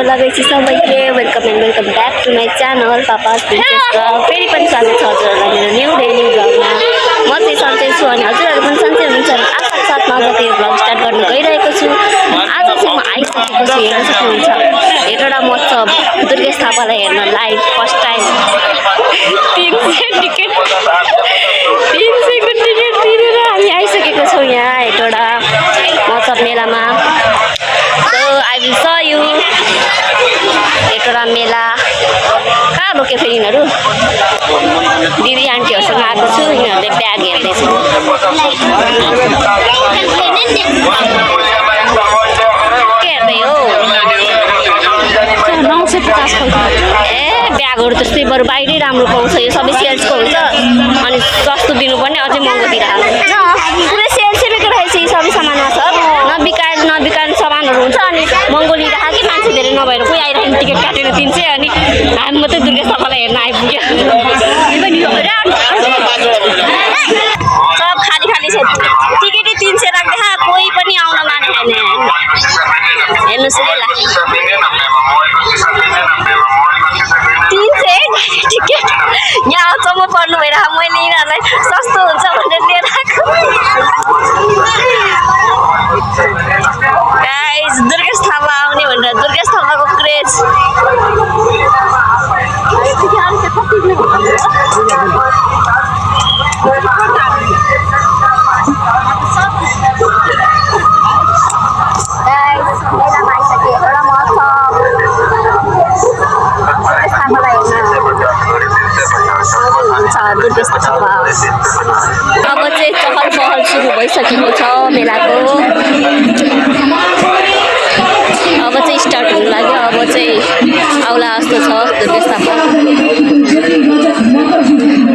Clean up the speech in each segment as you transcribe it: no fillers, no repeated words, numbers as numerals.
लगेपछि सबैले welcome and welcome back to my channel papa's princess blog. फेरि पनि स्वागत छ हजुरहरूलाई मेरो न्यू डेली ब्लगमा। म चाहिँ सन्चै छु अनि हजुरहरू पनि सन्चै हुनुहुन्छ। आफ्नो साथमा अब त्यो ब्लग स्टार्ट गर्न गइरहेको छु। आज चाहिँ म आइसकेको छु, हेर्न सक्नुहुन्छ हेटौँडा महोत्सव दुर्गेश थापालाई हेर्न लाइभ फर्स्ट टाइम। 300 टिकट 300 को टिकट तिरेर हामी आइसकेको छौँ यहाँ हेटौँडा महोत्सव मेलामा। So I will show you Hetauda मेला। कहाँ रोक्यो फेरि यिनीहरू? दिदी आन्टीहरूसँग आएको छु, यिनीहरूले ब्याग हेर्दैछ। के हेर्दै हो? 950 ए ब्यागहरू त्यस्तै बरु बाहिरै राम्रो पाउँछ। यो सबै सेल्सको हुन्छ अनि सस्तो दिनुपर्ने अझै महँगो दिइरहेको पुरै सेल्सैको रहेछ। यी सबै सामानमा छ नबिकान सामानहरू हुन्छ अनि महँगो लिइरहेको कि मान्छे धेरै नभएर कोही आइरहेको टिकट काटेर 300 अनि हामी मात्रै दुर्गेश थापालाई हेर्न आइपुग्यो। सब खाली छ, टिकटै 300 राख्दै कोही पनि आउन माने छैन। हेर्नुहोस् ल 300 टिकट यहाँ अचम्म पर्नु भइरहेको। मैले यिनीहरूलाई सस्तो हुन्छ भनेर लिएर आएको। गाइस दुर्गेश थापा आउने भनेर दुर्गेश थापाको क्रेज। दुर्गेश थापा अब चाहिँ चहल पहल सुरु भइसकेको छ मेलाको। अब चाहिँ स्टार्ट हुनु लाग्यो। अब चाहिँ आउला जस्तो छ दुर्गेश थापा।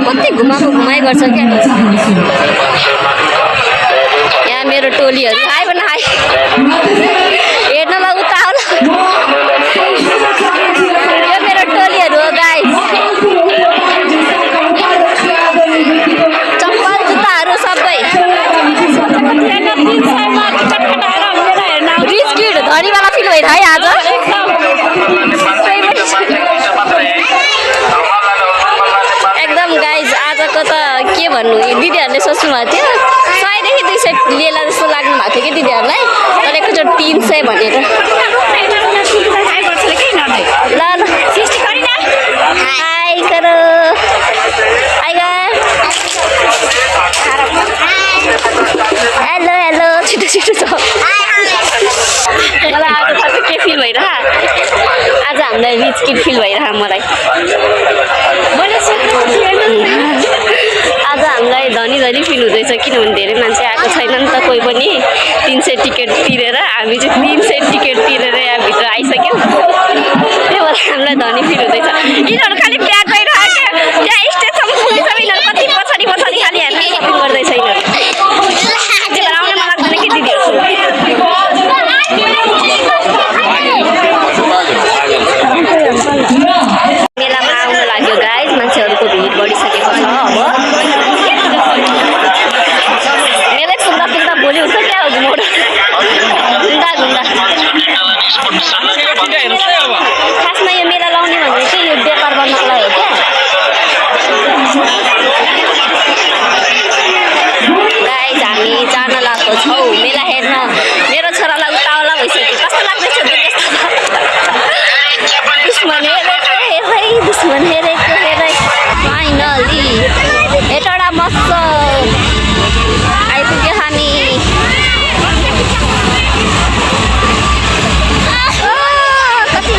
कति घुमाइ गर्छ क्या यहाँ मेरो टोलीहरू। हाई भन हाई हेर्नलाई उता होला। यो मेरो टोलीहरू हो गाइस। चप्पल जुत्ताहरू सबै रिच किड धनीवाला फिल भइरह है आज। एकदम गाइज आजको त के भन्नु, दिदीहरूले सोच्नु भएको थियो 100 देखि 200 लिएला जस्तो लाग्नु भएको थियो कि दिदीहरूलाई, तर एकैचोटि 300 भनेर। ल हाई करो हेलो छिटो छ। मलाई आज सबै के फिल भइरह, आज हामीलाई रिच किड फिल भइरह। मलाई आज हामीलाई धनी फिल हुँदैछ किनभने धेरै मान्छे आएको छैन नि त कोही पनि। 300 टिकट तिरेर हामी चाहिँ 300 टिकट तिरेर यहाँभित्र आइसक्यौँ। त्यही भएर हामीलाई धनी फिल हुँदैछ। यिनीहरू खालि ब्याग गइरहेको क्या, त्यहाँ स्टेजसम्म पुगिसक्यो। यिनीहरू कति पछाडि खालि हामी सपिङ गर्दैछ। यिनीहरू त्यही भएर आउन मन लाग्दैन कि दिदीहरू। मेलामा आउनु लाग्यो गाइज, मान्छेहरूको भिड बढिसकेको छ। अब मेलै पुग्दा भोलि हुन्छ क्या हो घुमाउनु घुम्दा। खासमा यो मेला लाउने भनेको चाहिँ यो व्यापार गर्नको लागि हो क्या। गाइज हामी जान लागेको छौँ मेला हेर्न। मेरो छोरालाई उतावला भइसक्यो। कस्तो लाग्दैछ दुर्गेश थापा? दुश्मन हेरेको हेरै फाइनली हेटौँडा महोत्सव आइपुग्यो हामी। कति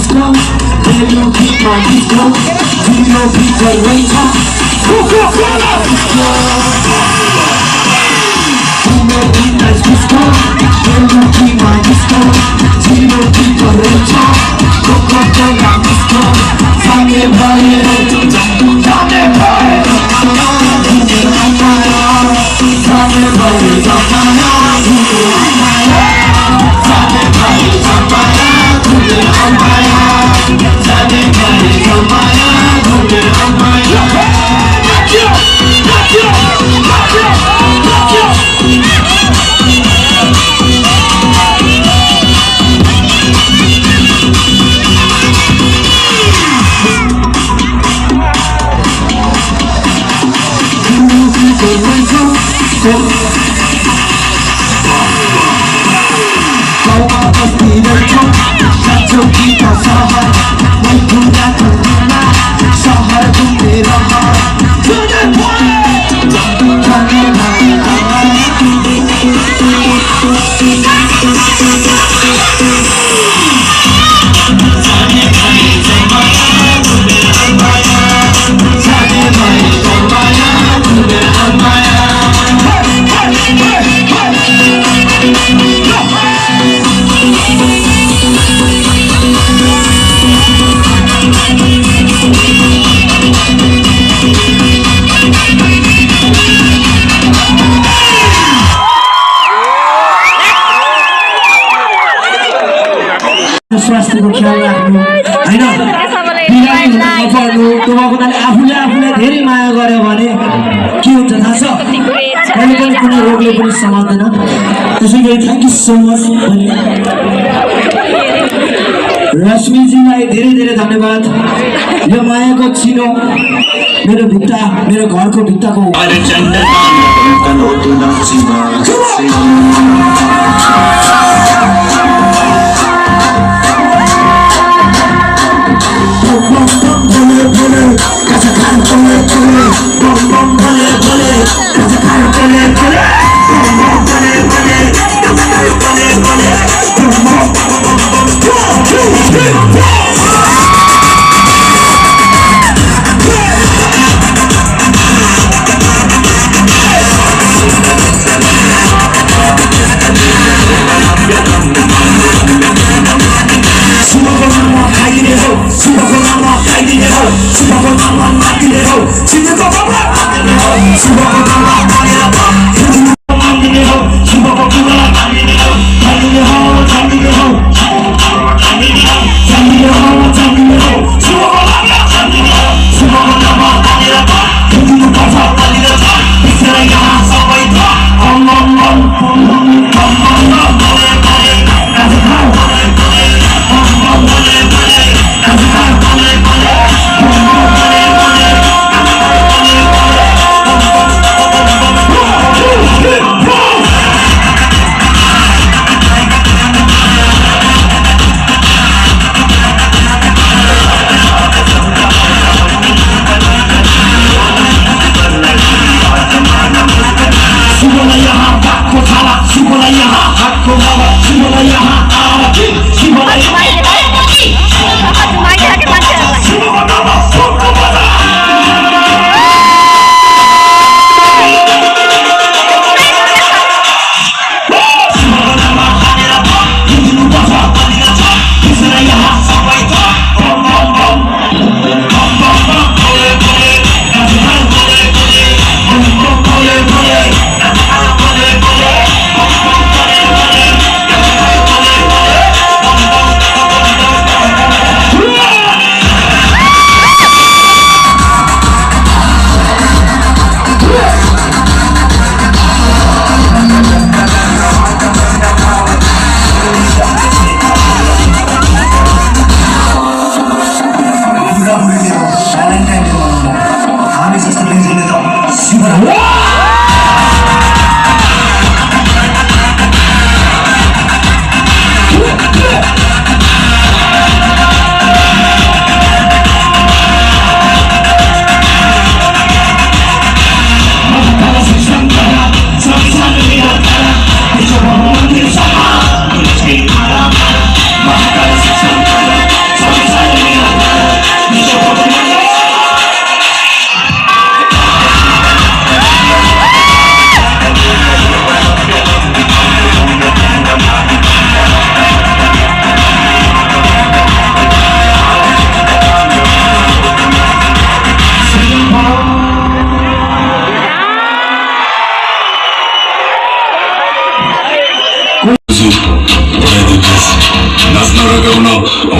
disco. They don't keep my disco. Zero people later. Coca-Cola disco. Zero people disco. They don't keep my disco. Zero people later. Coca-Cola disco. Sunday boy. Sunday boy. Sunday स्वास्थ्यको ख्याल राख्नु हैन बिरामी हुन नपर्नु तँबाको आफूले आफूलाई धेरै माया गर्यो भने के हुन्छ थाहा छ कहिले पनि कुनै रोगले पनि समात्दैन त्यसैले थ्याङ्क यू सो मच रश्मिजीलाई धेरै धेरै धन्यवाद यो मायाको चिनो मेरो भित्ता मेरो घरको भित्ताको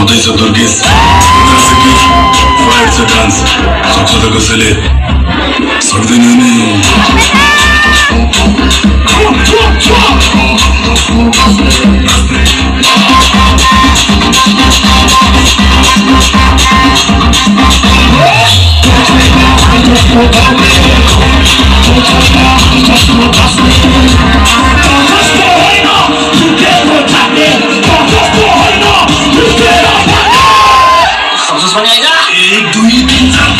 आउँदैछ दुर्गेश फायर छ डान्स सक्छ त कसैले सक्दैन नि एक दुई तीन चार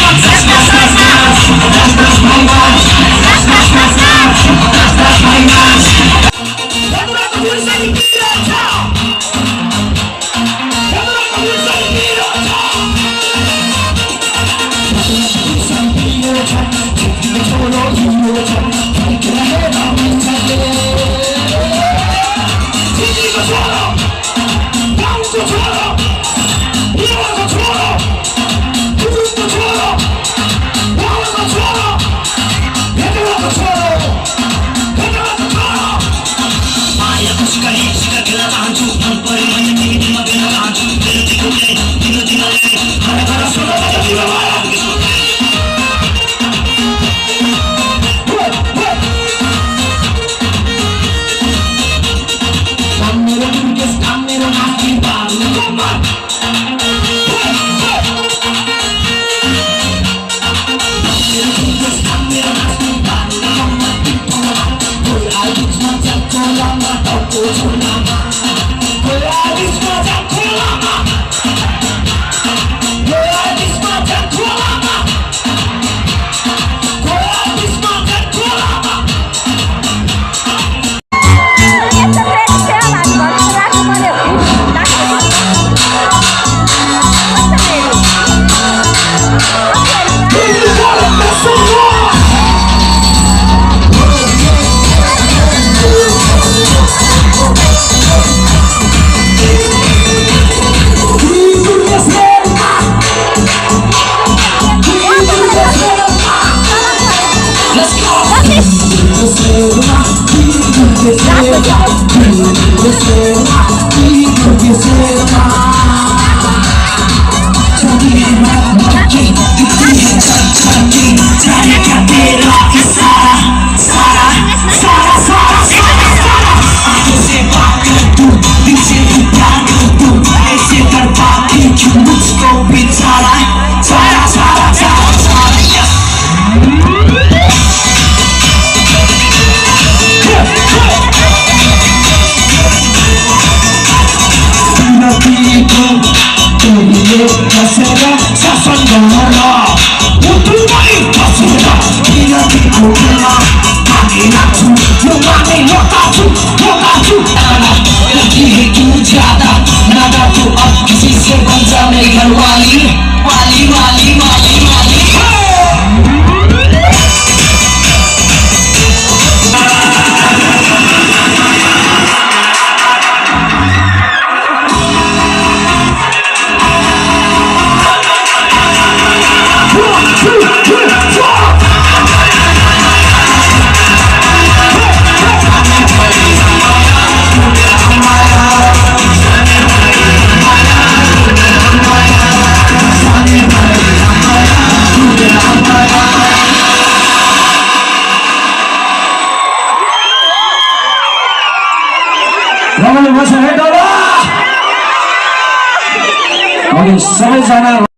सबैजना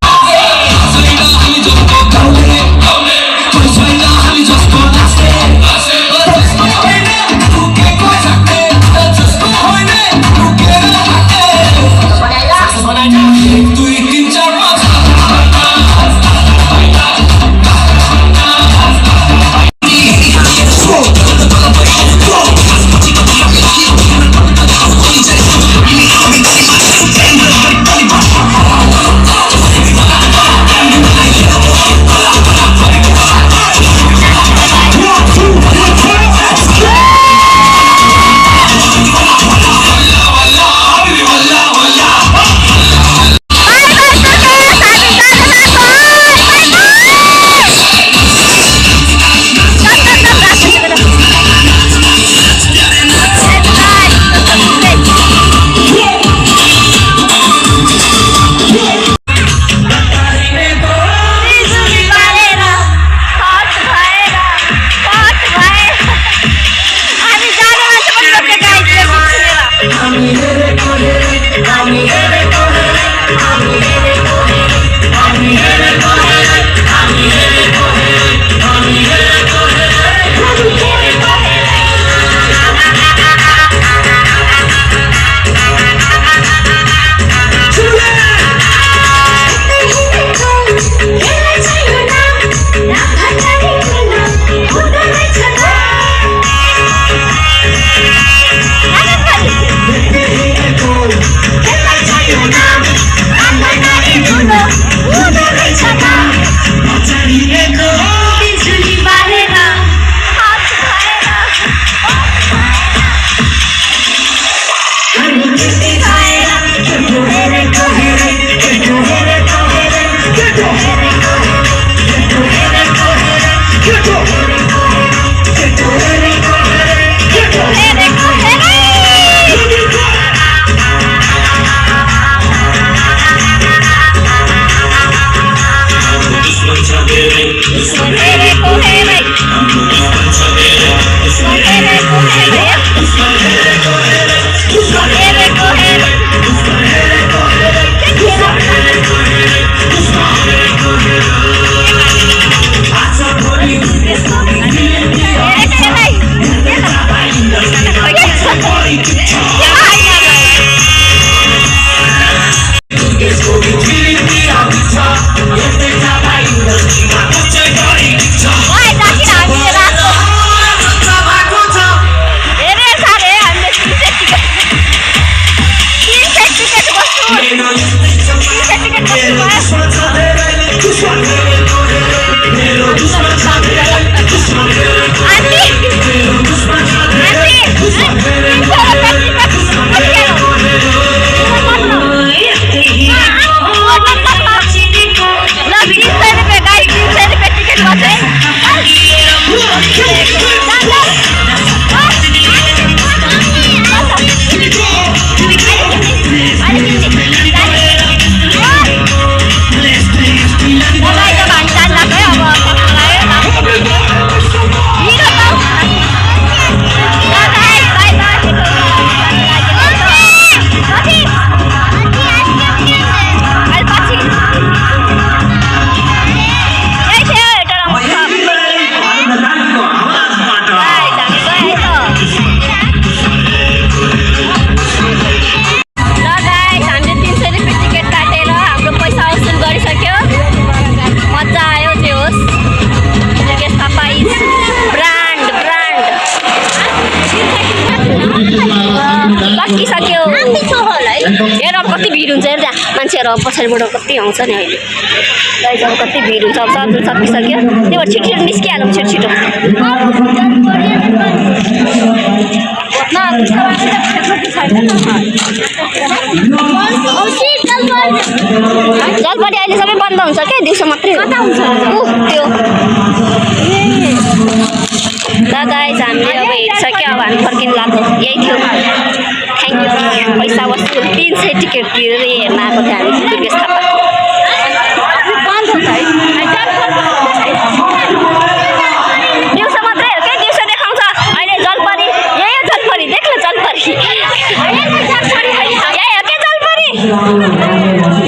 सकिसक्यो हेर अब कति भिड हुन्छ हेर त्यहाँ मान्छेहरू पछाडिबाट कति आउँछ नि अहिले गाइस अब कति भिड हुन्छ अब सकिसक्यो त्यही भएर छिटो छिटो निस्किहालौँ छिटो छिटो जलपरी अहिले सबै बन्द हुन्छ क्या दिउँसो मात्रै त्यो ल गाइस हामीले अब हेरिसक्यो अब हामी फर्किनु लाग्यो यही थियो थ्याङ्क यू पैसा वस्तु 300 टिकट तिरेर हेर्न आएको थियो हामी दुर्गेश थापा दिउँसो मात्रै हो क्या दिउँसो देखाउँछ अहिले जलपरी यही हो जलपरी देख्नु जलपरी यही हो क्या जलपरी